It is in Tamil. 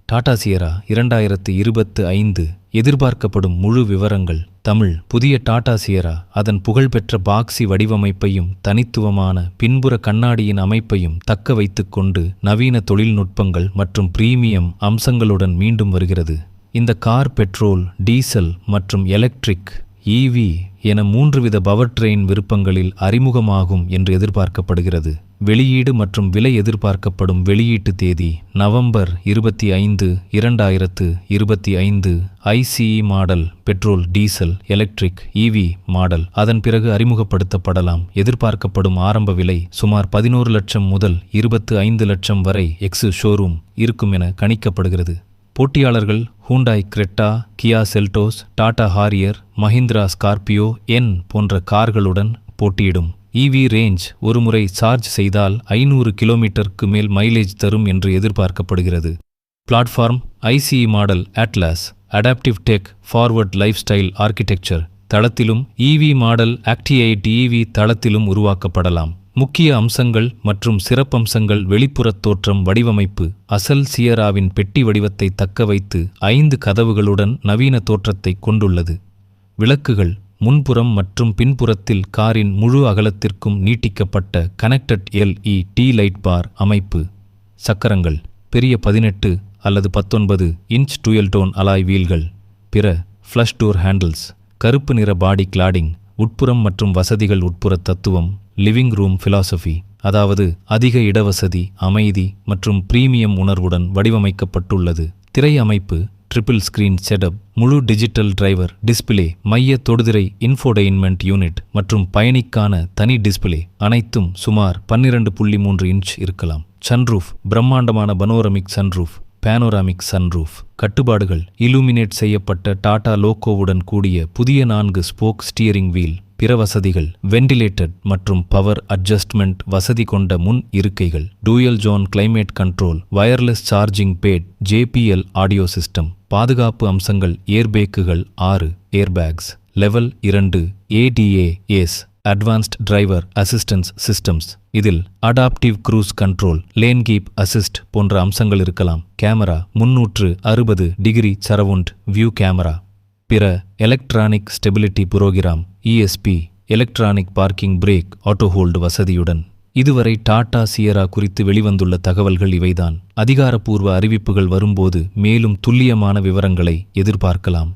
டாடா சியரா 2025 எதிர்பார்க்கப்படும் முழு விவரங்கள். தமிழ். புதிய டாடா சியரா அதன் புகழ்பெற்ற பாக்ஸி வடிவமைப்பையும் தனித்துவமான பின்புற கண்ணாடியின் அமைப்பையும் தக்க வைத்துக் கொண்டு நவீன தொழில்நுட்பங்கள் மற்றும் பிரீமியம் அம்சங்களுடன் மீண்டும் வருகிறது. இந்த கார் பெட்ரோல், டீசல் மற்றும் எலக்ட்ரிக் EV என 3 வித பவர் ட்ரெயின் விருப்பங்களில் அறிமுகமாகும் என்று எதிர்பார்க்கப்படுகிறது. வெளியீடு மற்றும் விலை. எதிர்பார்க்கப்படும் வெளியீட்டு தேதி November 25, 2025. ICE model, petrol, diesel, electric, EV model அதன் பிறகு அறிமுகப்படுத்தப்படலாம். எதிர்பார்க்கப்படும் ஆரம்ப விலை சுமார் 11 லட்சம் முதல் 25 லட்சம் வரை எக்ஸ் ஷோரூம் இருக்கும் என கணிக்கப்படுகிறது. போட்டியாளர்கள் Hyundai Creta, Kia Seltos, Tata Harrier, Mahindra Scorpio N போன்ற கார்களுடன் போட்டியிடும். EV ரேஞ்ச் ஒருமுறை சார்ஜ் செய்தால் 500 கிலோமீட்டருக்கு மேல் மைலேஜ் தரும் என்று எதிர்பார்க்கப்படுகிறது. Platform ICE model atlas, adaptive tech forward life style architecture தளத்திலும் EV மாடல் ஆக்டிவேட் EV தளத்திலும் உருவாக்கப்படலாம். முக்கிய அம்சங்கள் மற்றும் சிறப்பம்சங்கள். வெளிப்புறத் தோற்றம். வடிவமைப்பு அசல் சியராவின் பெட்டி வடிவத்தை தக்க வைத்து 5 கதவுகளுடன் நவீன தோற்றத்தை கொண்டுள்ளது. விளக்குகள் முன்புறம் மற்றும் பின்புறத்தில் காரின் முழு அகலத்திற்கும் நீட்டிக்கப்பட்ட கனெக்டட் LED லைட் பார் அமைப்பு. சக்கரங்கள் பெரிய 18 அல்லது 19 இன்ச் டுயல் டோன் அலாய் வீல்கள். பிற ஃப்ளஷ் டோர் ஹேண்டில்ஸ். கருப்பு நிற பாடி கிளாடிங். உட்புறம் மற்றும் வசதிகள். உட்புற தத்துவம் லிவிங் ரூம் ஃபிலாசபி, அதாவது அதிக இடவசதி, அமைதி மற்றும் பிரீமியம் உணர்வுடன் வடிவமைக்கப்பட்டுள்ளது. திரை அமைப்பு ட்ரிபிள் ஸ்கிரீன் செட்டப், முழு டிஜிட்டல் டிரைவர் டிஸ்பிளே, மைய தொடுதிரை, இன்ஃபோடெயின்மெண்ட் யூனிட் மற்றும் பயணிக்கான தனி டிஸ்பிளே அனைத்தும் சுமார் 12.3 இன்ச் இருக்கலாம். சன்ரூஃப் பிரம்மாண்டமான பனோரமிக் சன்ரூஃப், பேனோராமிக் சன்ரூஃப். கட்டுப்பாடுகள் இலுமினேட் செய்யப்பட்ட டாடா லோகோவுடன் கூடிய புதிய 4 ஸ்போக் ஸ்டியரிங் வீல். பிற வசதிகள் வெண்டிலேட்டட் மற்றும் பவர் அட்ஜஸ்ட்மெண்ட் வசதி கொண்ட முன் இருக்கைகள், dual zone climate control, wireless charging pad, JPL audio system. பாதுகாப்பு அம்சங்கள் ஏர்பேக்குகள் 6 airbags, level 2 ADAS advanced driver assistance systems. இதில் adaptive cruise control, lane keep assist போன்ற அம்சங்கள் இருக்கலாம். Camera 360 degree surround view camera. பிற electronic stability program ESP, electronic parking brake, auto hold வசதியுடன். இதுவரை டாடா சியரா குறித்து வெளிவந்துள்ள தகவல்கள் இவைதான். அதிகாரப்பூர்வ அறிவிப்புகள் வரும்போது மேலும் துல்லியமான விவரங்களை எதிர்பார்க்கலாம்.